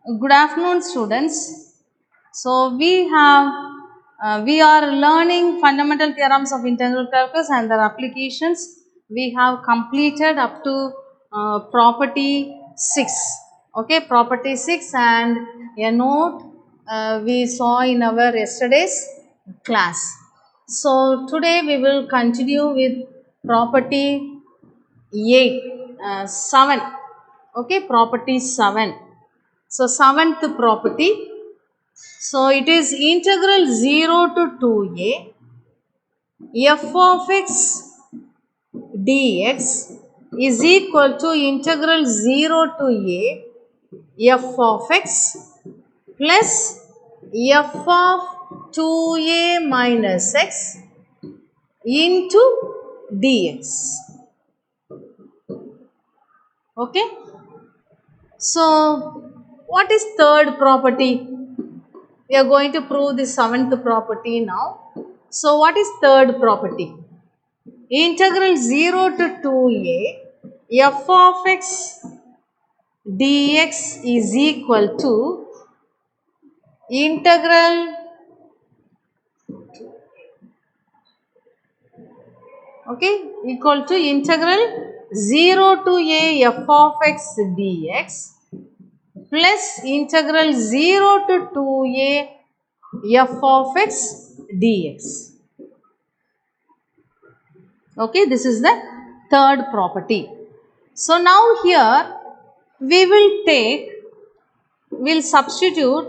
Good afternoon, students. We are learning fundamental theorems of integral calculus and their applications. We have completed up to property 6. Okay, property 6 and a note we saw in our yesterday's class. So today we will continue with property 7. Okay, property 7. So, seventh property. So, it is integral 0 to 2a f of x dx is equal to integral 0 to a f of x plus f of 2a minus x into dx. Okay. So, what is third property? We are going to prove the seventh property now. So, what is third property? Integral 0 to 2a f of x dx is equal to integral equal to integral 0 to a f of x dx plus integral 0 to 2a f of x dx. Okay, this is the third property. So now here we will substitute,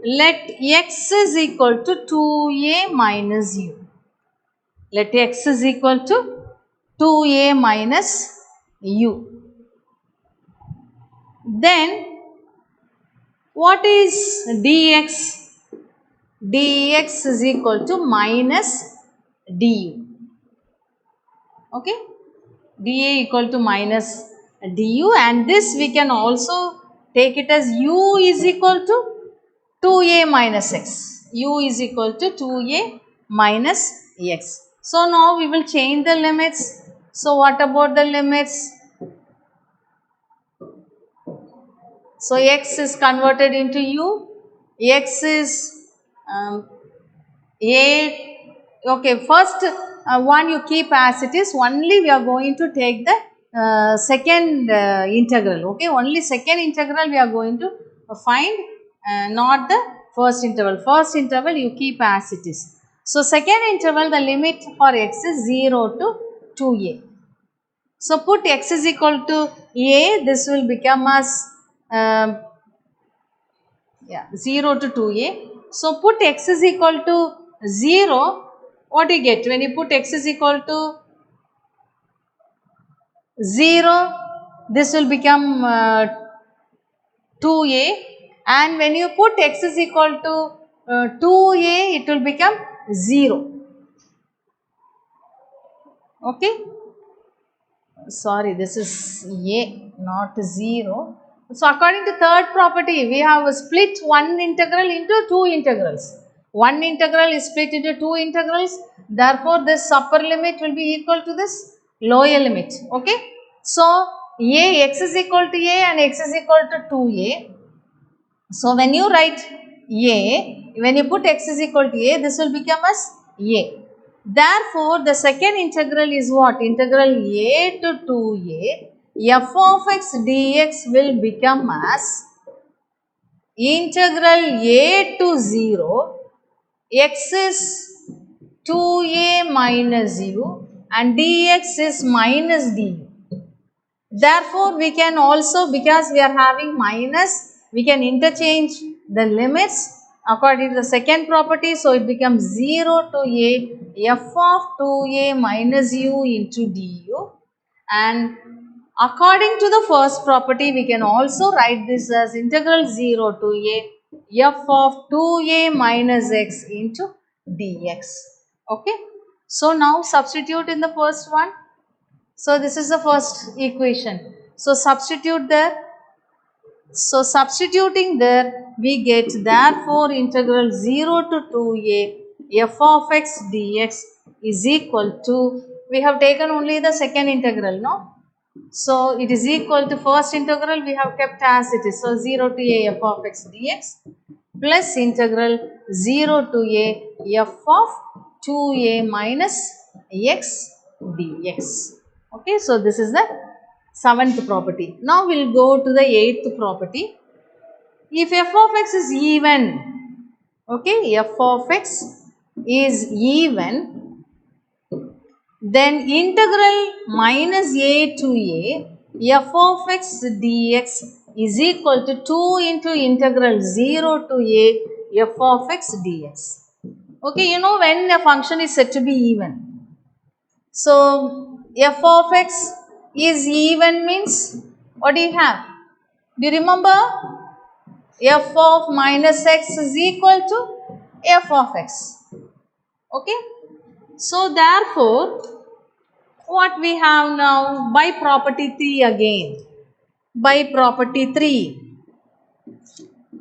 let x is equal to 2a minus u. Let x is equal to 2a minus u. Then what is dx? Dx is equal to minus du. Okay, dA equal to minus du, and this we can also take it as u is equal to 2a minus x. U is equal to 2a minus x. So now we will change the limits. So what about the limits? So x is converted into u. X is a. Okay, first one you keep as it is. Only we are going to take the second integral. Okay, only second integral we are going to find, not the first interval. First interval you keep as it is. So second interval, the limit for x is 0 to 2a. So put x is equal to a. This will become as 0 to 2a. So put x is equal to 0. What do you get when you put x is equal to 0? This will become 2a, and when you put x is equal to 2a, it will become 0. Okay. Sorry, this is a, not 0. So according to third property, we have split one integral into two integrals. One integral is split into two integrals. Therefore, this upper limit will be equal to this lower limit. Okay. So, x is equal to a and x is equal to 2a. So, when you write a, when you put x is equal to a, this will become as a. Therefore, the second integral is what? Integral a to 2a f of x dx will become as integral a to 0 x is 2a minus u and dx is minus du. Therefore, we can also, because we are having minus, we can interchange the limits according to the second property. So, it becomes 0 to a f of 2a minus u into du, and according to the first property, we can also write this as integral 0 to a f of 2a minus x into dx. Okay. So, now substitute in the first one. So, this is the first equation. So, substitute there. So, substituting there, we get therefore integral 0 to 2a f of x dx is equal to, we have taken only the second integral, no? So it is equal to first integral we have kept as it is. So 0 to a f of x dx plus integral 0 to a f of 2a minus x dx. Okay, so this is the seventh property. Now we'll go to the eighth property. If f of x is even, okay, f of x is even, then integral minus a to a f of x dx is equal to 2 into integral 0 to a f of x dx. Okay, you know when a function is said to be even. So, f of x is even means what do you have? Do you remember? F of minus x is equal to f of x. Okay. So, therefore, what we have now by property 3 again. By property 3.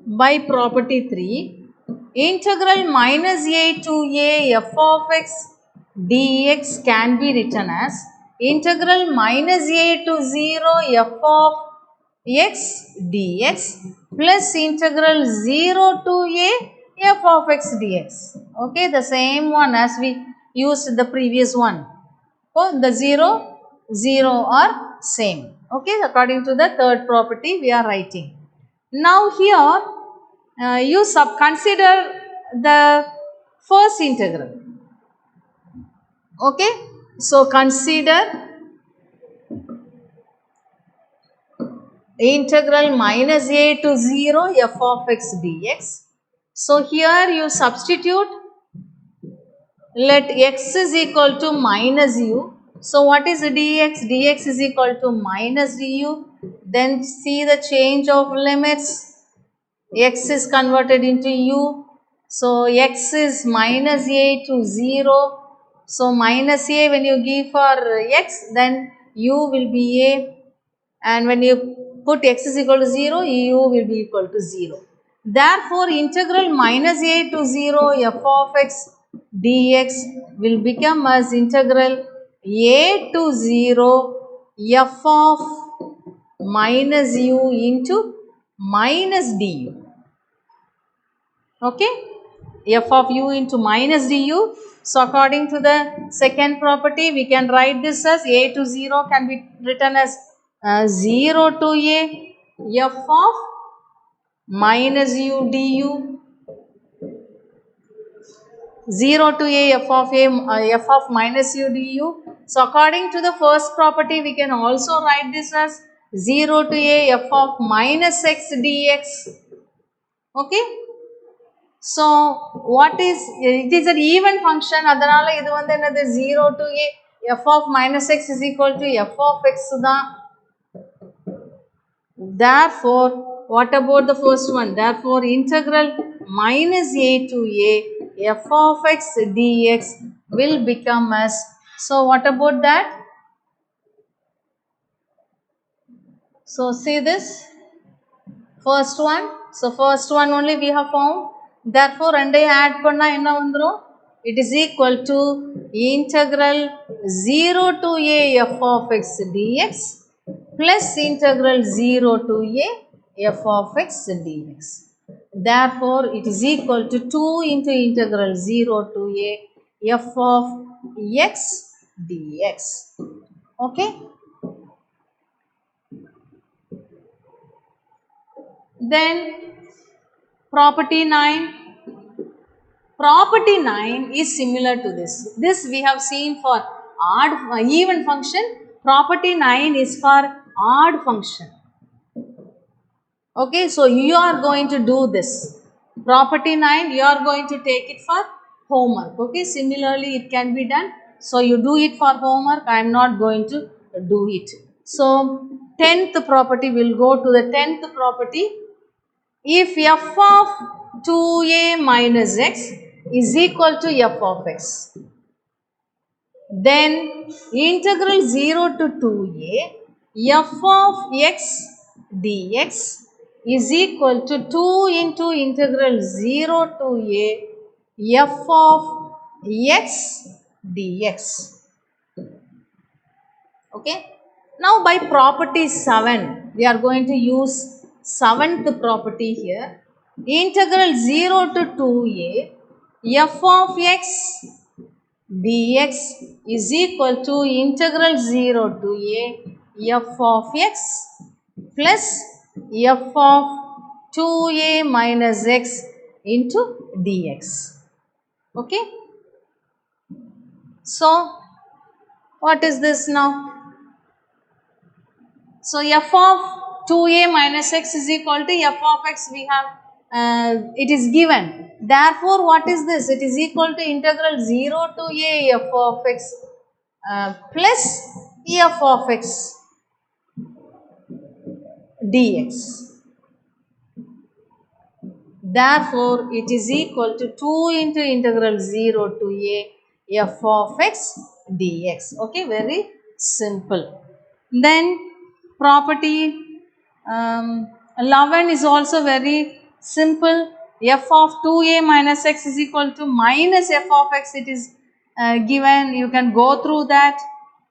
By property 3, integral minus a to a f of x dx can be written as integral minus a to 0 f of x dx plus integral 0 to a f of x dx. Okay, the same one as we used the previous one. Oh, the 0, 0 are same. Okay, according to the third property we are writing. Now here you consider the first integral. Okay, so consider integral minus a to 0 f of x dx. So here you substitute, let x is equal to minus u. So what is dx? Dx is equal to minus du. Then see the change of limits. X is converted into u. So x is minus a to 0. So minus a when you give for x, then u will be a, and when you put x is equal to 0, u will be equal to 0. Therefore, integral minus a to 0 f of x dx will become as integral a to 0 f of minus u into minus du. Okay, f of u into minus du. So according to the second property, we can write this as a to 0 can be written as 0 to a f of minus u du, 0 to a f of minus u du. So according to the first property, we can also write this as 0 to a f of minus x dx. Okay. So, what is, it is an even function, அதனால இது வந்து என்னது 0 to a f of minus x is equal to f of x தான். Therefore, what about the first one? Therefore, integral minus a to a f of x dx will become as, so what about that? So, see this first one. So, first one only we have found. Therefore, ரெண்டையும் add பண்ணா என்ன வந்துரும்? It is equal to integral 0 to a f of x dx plus integral 0 to a f of x dx. Therefore, it is equal to 2 into integral 0 to a f of x dx. Okay. Then property 9. Property 9 is similar to this. This we have seen for odd even function. Property 9 is for odd function. Okay, so you are going to do this. Property 9, you are going to take it for homework. Okay, similarly it can be done. So you do it for homework. I am not going to do it. So 10th property, will go to the 10th property. If f of 2a minus x is equal to f of x, then integral 0 to 2a f of x dx is equal to 2 into integral 0 to a f of x dx. Okay. Now by property 7, we are going to use 7th property here. Integral 0 to 2a f of x dx is equal to integral 0 to a f of x plus f of 2a minus x into dx. Okay. So, what is this now? So, f of 2a minus x is equal to f of x we have, it is given. Therefore, what is this? It is equal to integral 0 to a f of x plus f of x dx. Therefore, it is equal to 2 into integral 0 to a f of x dx. Okay, very simple. Then property 11 is also very simple. F of 2a minus x is equal to minus f of x. It is given. You can go through that.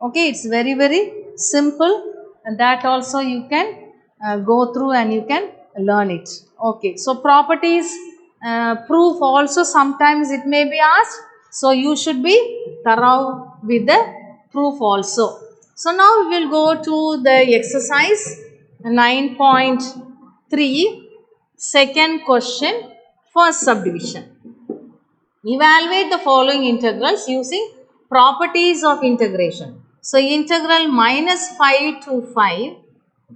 Okay, it's very simple, and that also you can go through and you can learn it. Okay, so properties proof also sometimes it may be asked. So you should be thorough with the proof also. So now we will go to the exercise 9.3, second question, first subdivision. Evaluate the following integrals using properties of integration. So, integral minus 5 to 5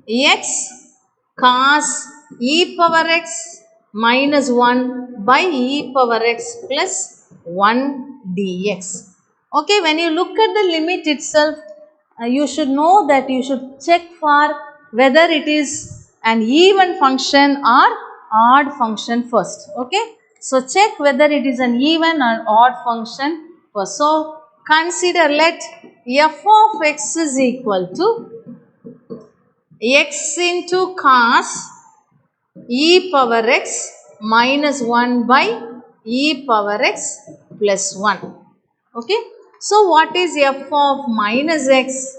x cos e power x minus 1 by e power x plus 1 dx. Okay, when you look at the limit itself, you should know that you should check for whether it is an even function or odd function first. Okay, so check whether it is an even or odd function first. So consider, let f of x is equal to x into cos e power x minus 1 by e power x plus 1. Okay. So, what is f of minus x?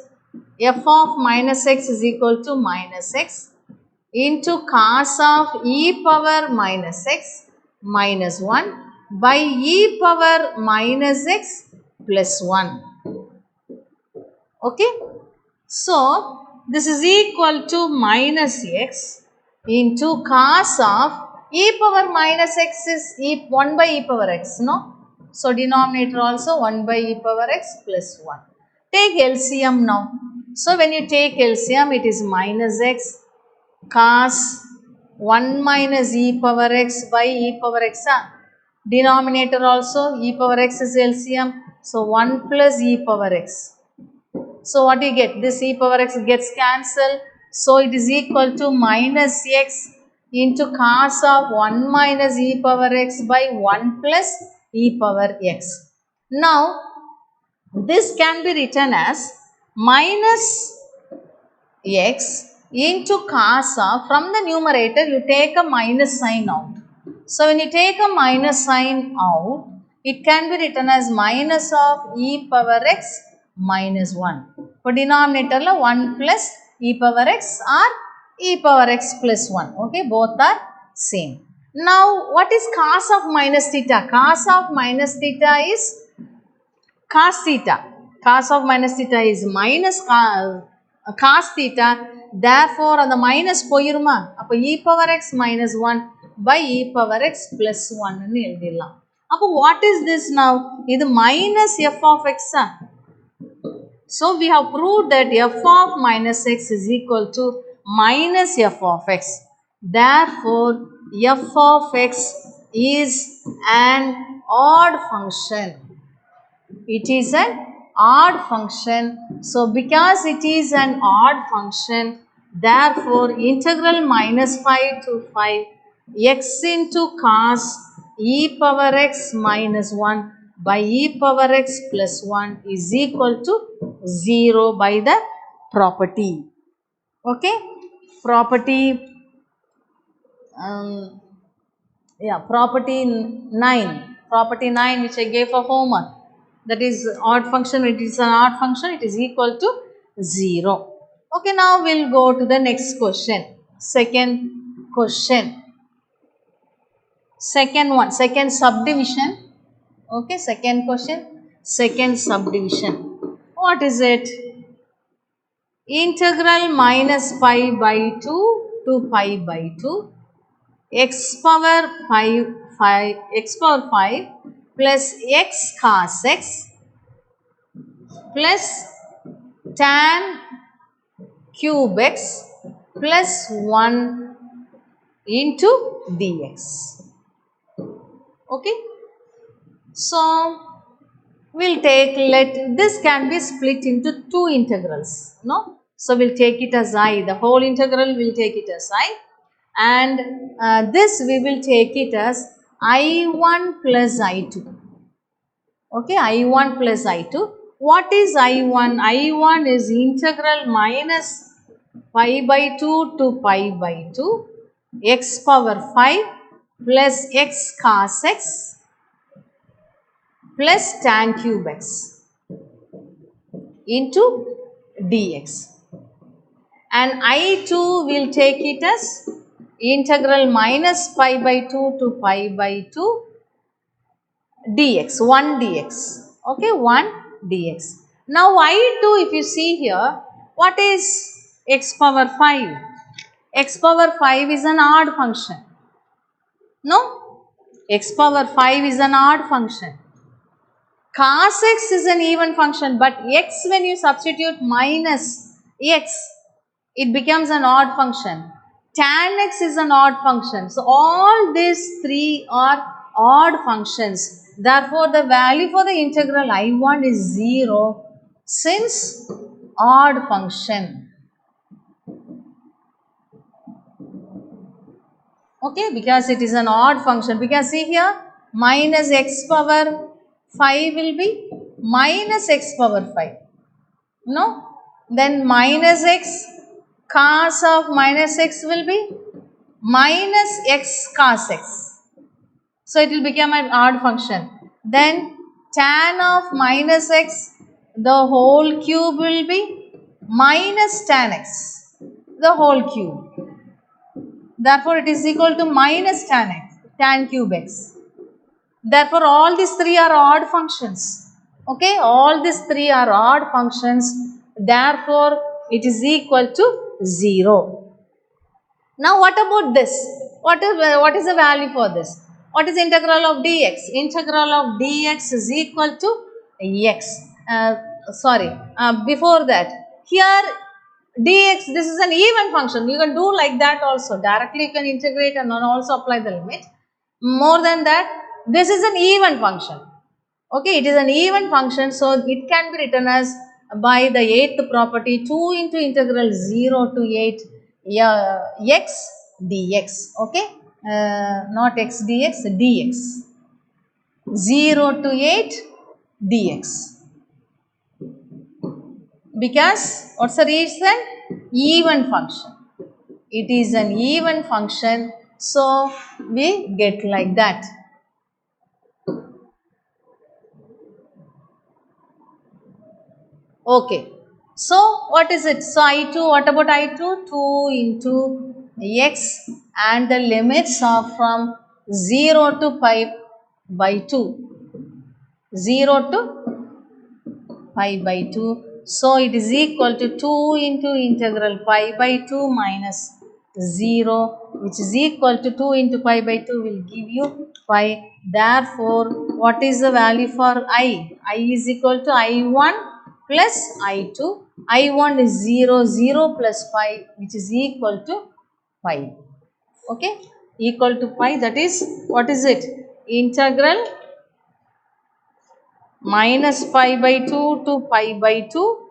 F of minus x is equal to minus x into cos of e power minus x minus 1 by e power minus x plus 1. Okay. So, this is equal to minus x into cos of e power minus x is 1 by e power x, no? So, denominator also 1 by e power x plus 1. Take LCM now. So, when you take LCM, it is minus x cos 1 minus e power x by e power x. Denominator also e power x is LCM. So, 1 plus e power x. So, what you get? This e power x gets cancelled. So, it is equal to minus x into cos of 1 minus e power x by 1 plus e power x. Now, this can be written as minus x into cos of, from the numerator you take a minus sign out. So, when you take a minus sign out, it can be written as minus of e power x minus 1. For denominator 1 plus e power x or e power x plus 1. Okay, both are same. Now, what is cos of minus theta? Cos of minus theta is cos theta. Cos of minus theta is minus cos theta. Therefore, on the minus poiruma, e power x minus 1 by e power x plus 1 nu eludiralam. What is this now? This minus f of x. So, we have proved that f of minus x is equal to minus f of x. Therefore, f of x is an odd function. It is an odd function. So, because it is an odd function, therefore, integral minus 5 to 5 x into cos e power x minus 1 by e power x plus 1 is equal to 0 by the property. Okay. Property, property 9. Property 9 which I gave for homework. That is odd function. It is an odd function. It is equal to 0. Okay, now we'll go to the next question. Second question. Second one, second subdivision. Okay, second question, second subdivision. What is it? Integral minus pi by 2 to pi by 2 x power 5 plus x cos x plus tan cube x plus 1 into dx. Okay, so we'll take, let this can be split into two integrals, no? So we'll take it as I, the whole integral will take it as I, and this we will take it as I1 plus I2. Okay, I1 plus I2. What is I1? I1 is integral minus pi by 2 to pi by 2 x power 5 plus x cos x plus tan cube x into dx, and I2 will take it as integral minus pi by 2 to pi by 2 dx, 1 dx. Okay, 1 dx. Now I2, if you see here, what is x power 5? X power 5 is an odd function. No? X power 5 is an odd function. Cos x is an even function, but x, when you substitute minus x, it becomes an odd function. Tan x is an odd function. So all these three are odd functions. Therefore, the value for the integral I1 is 0 since odd function. Okay, because it is an odd function. Because see here, minus x power 5 will be minus x power 5. No? Then minus x cos of minus x will be minus x cos x. So it will become an odd function. Then tan of minus x, the whole cube will be minus tan x, the whole cube. Therefore, it is equal to minus tan x, tan cube x. Therefore, all these three are odd functions. Okay, all these three are odd functions. Therefore, it is equal to 0. Now, what about this? What is the value for this? What is integral of dx? Integral of dx is equal to x. Before that, here dx, this is an even function. You can do like that also. Directly you can integrate and also apply the limit. More than that, this is an even function. Okay, it is an even function, so it can be written as by the eighth property 2 into integral 0 to 8 x dx. Okay, not x dx, dx. 0 to 8 dx. Because what's the reason? Even function. It is an even function, so we get like that. Okay. So what is it? So I2, what about I2? 2 into x, and the limits are from 0 to pi by 2. 0 to pi by 2. So it is equal to 2 into integral pi by 2 minus 0, which is equal to 2 into pi by 2 will give you pi. Therefore, what is the value for I? I is equal to I1 plus I2. I1 is 0, 0 plus pi, which is equal to pi. Okay, equal to pi, that is, what is it? Integral minus pi by 2 to pi by 2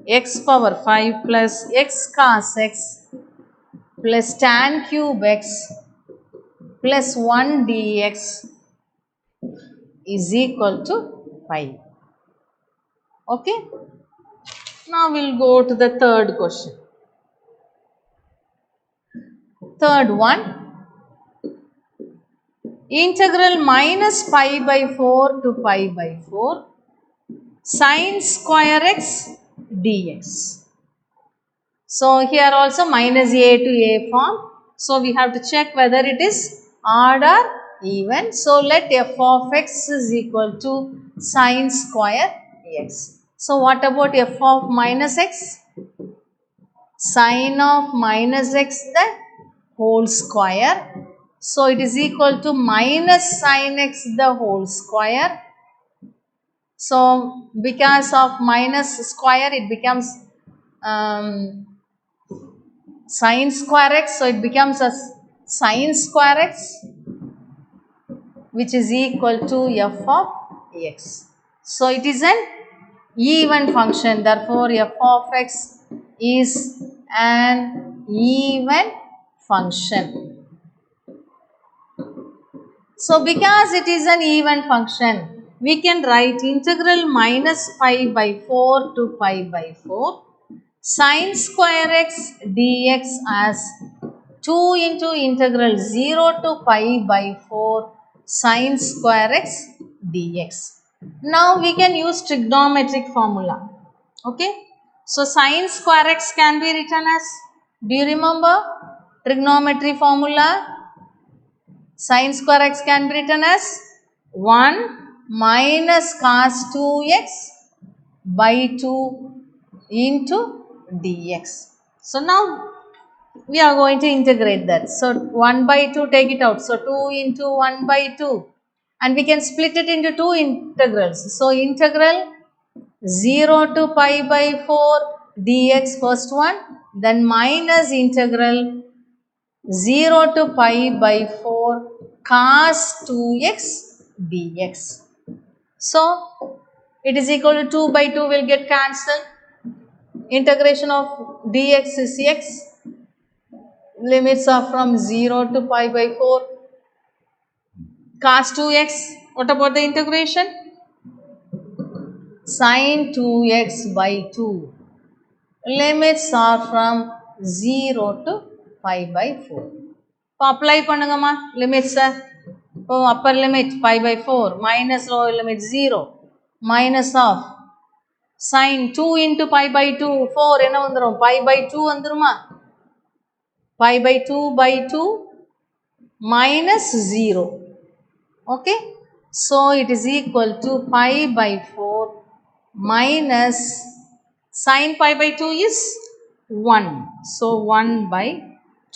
x power 5 plus x cos x plus tan cube x plus 1 dx is equal to pi. Okay. Now we'll go to the third question. Third one, integral minus pi by 4 to pi by 4 sin square x dx. So here also minus a to a form. So we have to check whether it is odd or even. So let f of x is equal to sine square x. So what about f of minus x? Sine of minus x the whole square. So it is equal to minus sine x the whole square. So because of minus square it becomes sine square x. So it becomes a sine square x which is equal to f of x. So it is an even function. Therefore f of x is an even function. So because it is an even function, we can write integral minus pi by 4 to pi by 4 sine square x dx as 2 into integral 0 to pi by 4 sine square x dx. Now we can use trigonometric formula. Okay. So sine square x can be written as, do you remember trigonometry formula? Sine square x can be written as 1 minus cos 2x by 2 into dx. So now we are going to integrate that. So 1 by 2, take it out. So 2 into 1 by 2, and we can split it into two integrals. So integral 0 to pi by 4 dx first one, then minus integral 0 to pi by 4 cos 2x dx. So it is equal to 2 by 2 will get cancelled. Integration of dx is x. Limits are from 0 to pi by 4. Cos 2x. What about the integration? Sin 2x by 2. Limits are from 0 to pi by 4. இப்போ apply பண்ணுங்கம்மா limits. இப்போ upper limit pi by 4 minus lower limit 0 minus of sin 2 into pi by 2 4 என்ன வந்துரும் pi by 2 வந்துருமா? Pi by 2 by 2 minus 0. Okay. So it is equal to pi by 4 minus sin pi by 2 is 1. So 1 by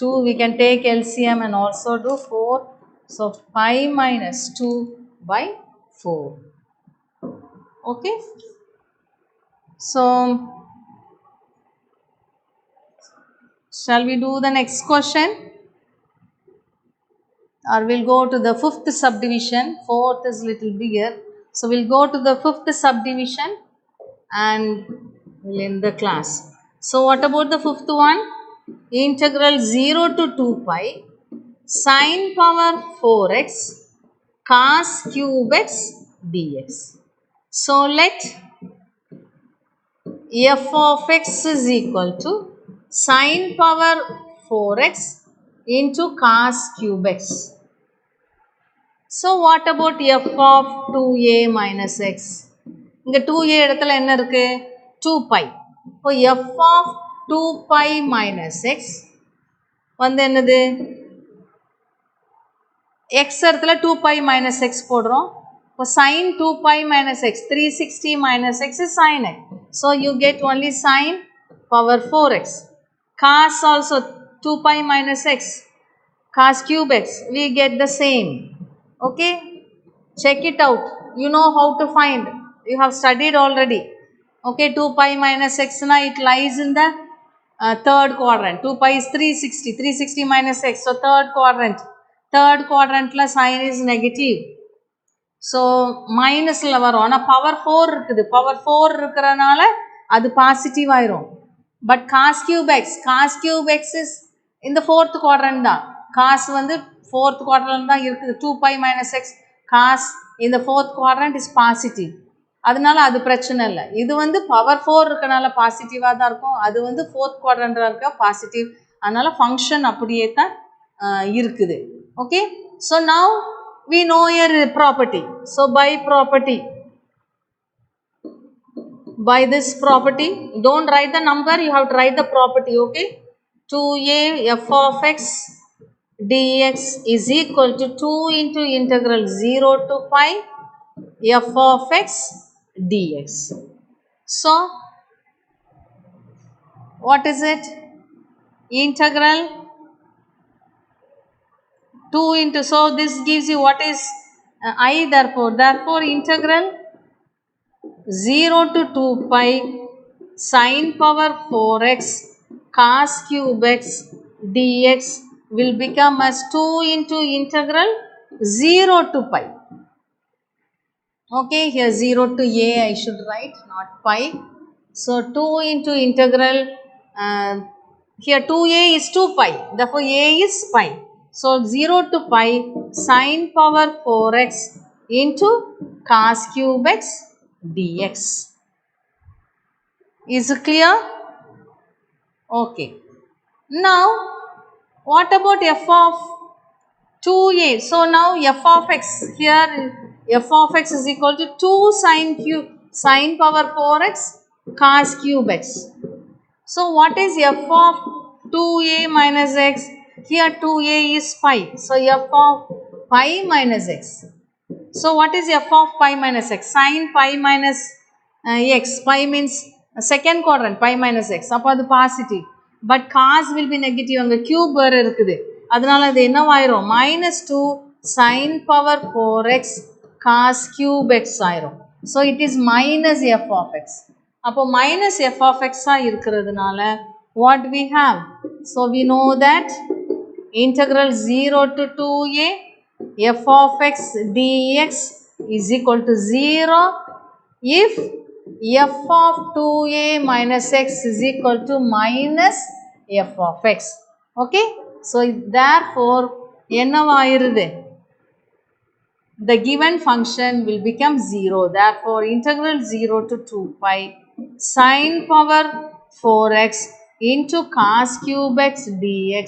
2, we can take LCM and also do 4. So pi minus 2 by 4. Okay. So shall we do the next question? Or we'll go to the fifth subdivision. Fourth is little bigger. So we'll go to the fifth subdivision and we'll end the class. So what about the fifth one? Integral 0 to 2 pi sine power 4x cos cube x dx. So let f of x is equal to sine power 4x into cos cube x. So what about f of 2a minus x? இங்க 2a இடத்துல என்ன இருக்கு? 2 pi. இப்போ f of 2 pi minus x வந்து என்னது? x இடத்துல 2 pi minus x போடுறோம். இப்போ sin 2 pi minus x, 360 minus x is sin x. So you get only sin power 4x. Cos also 2 pi minus x, cos cube x, we get the same. Okay, check it out. You know how to find. You have studied already. Okay, 2 pi minus x na it lies in the third quadrant. 2 pi is 360. 360 minus x. So third quadrant. Third quadrant la sign is negative. So minus la varum. Ana power 4 இருக்குது. Power 4 இருக்கிறனால அது positive ஆயிரும். But cos cube x is in the fourth quadrant தான். Cos வந்து fourth quadrant தான் இருக்குது. 2 pi minus x cos in the fourth quadrant is positive. அதனால அது பிரச்சனை இல்லை. இது வந்து பவர் 4 இருக்கனால பாசிட்டிவாக தான் இருக்கும். அது வந்து fourth quadrant இருக்க பாசிட்டிவ். அதனால ஃபங்க்ஷன் அப்படியே தான் இருக்குது. Okay. So now we know a property. So by by this property. Don't write the number, you have to write the property, okay. 2a f of x dx is equal to 2 into integral 0 to pi f of x dx. So what is it? Integral 2 into, so this gives you what is I, therefore integral 0 to 2 pi sin power 4x cos cube x dx will become as 2 into integral 0 to pi. Okay, here 0 to a I should write, not pi. So 2 into integral, here 2a is 2 pi, therefore a is pi. So 0 to pi sin power 4x into cos cube x dx. Is it clear? Okay. Now what about f of 2a? So now f of x, here f of x is equal to 2 sin power 4x cos cube x. So what is f of 2a minus x? Here 2a is pi. So f of pi minus x. So what is f of pi minus x? Sin pi minus x. Pi means second quadrant, pi minus x. அப்போ அது positive. But cos will be negative. அங்கே cube வேறு இருக்குது. அதனால அது என்னவாயிரும்? minus 2 sin power 4x cos cube x ஆயிரும். So it is minus f of x. அப்போ minus f of x இருக்கிறதுனால what we have? So we know that integral 0 to 2a f of x dx is equal to 0 if f of 2a minus x is equal to minus f of x. Okay. So therefore என்னவாயிருது? The given function will become 0. Therefore integral 0 to 2 pi sin power 4x into cos cube x dx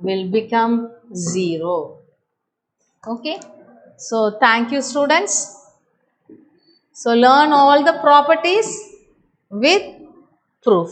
will become 0. Okay. So thank you students. So learn all the properties with proof.